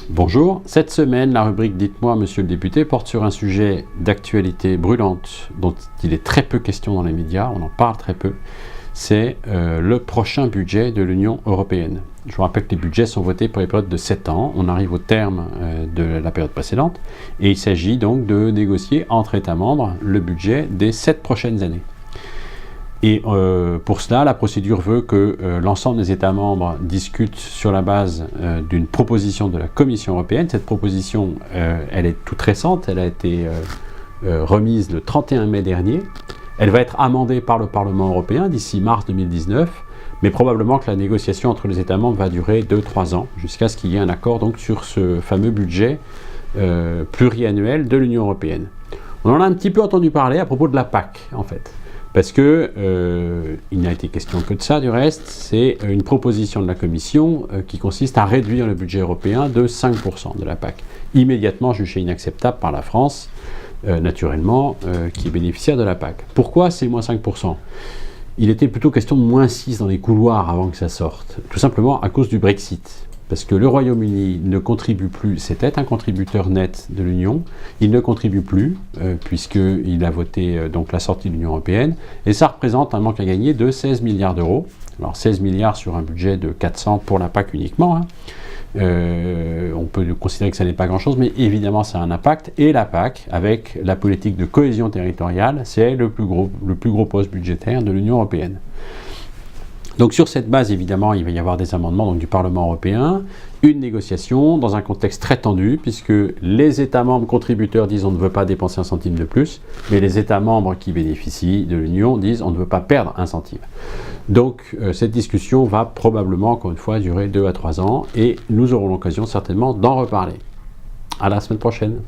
Bonjour, cette semaine, la rubrique « Dites-moi, monsieur le député » porte sur un sujet d'actualité brûlante dont il est très peu question dans les médias, on en parle très peu, c'est le prochain budget de l'Union européenne. Je vous rappelle que les budgets sont votés pour les périodes de 7 ans, on arrive au terme de la période précédente, et il s'agit donc de négocier entre États membres le budget des 7 prochaines années. Et pour cela, la procédure veut que l'ensemble des États membres discutent sur la base d'une proposition de la Commission européenne. Cette proposition, elle est toute récente, elle a été remise le 31 mai dernier. Elle va être amendée par le Parlement européen d'ici mars 2019, mais probablement que la négociation entre les États membres va durer 2-3 ans, jusqu'à ce qu'il y ait un accord donc, sur ce fameux budget pluriannuel de l'Union européenne. On en a un petit peu entendu parler à propos de la PAC, en fait. Parce que, il n'a été question que de ça du reste, c'est une proposition de la Commission qui consiste à réduire le budget européen de 5% de la PAC. Immédiatement jugé inacceptable par la France, naturellement, qui est bénéficiaire de la PAC. Pourquoi c'est moins 5%? Il était plutôt question de moins 6 dans les couloirs avant que ça sorte. Tout simplement à cause du Brexit. Parce que le Royaume-Uni ne contribue plus, c'était un contributeur net de l'Union, il ne contribue plus, puisqu'il a voté donc la sortie de l'Union européenne, et ça représente un manque à gagner de 16 milliards d'euros. Alors 16 milliards sur un budget de 400 pour la PAC uniquement, hein. On peut considérer que ça n'est pas grand-chose, mais évidemment ça a un impact, et la PAC, avec la politique de cohésion territoriale, c'est le plus gros poste budgétaire de l'Union européenne. Donc sur cette base, évidemment, il va y avoir des amendements donc, du Parlement européen, une négociation dans un contexte très tendu, puisque les États membres contributeurs disent on ne veut pas dépenser un centime de plus, mais les États membres qui bénéficient de l'Union disent on ne veut pas perdre un centime. Donc cette discussion va probablement, encore une fois, durer 2 à 3 ans, et nous aurons l'occasion certainement d'en reparler. À la semaine prochaine.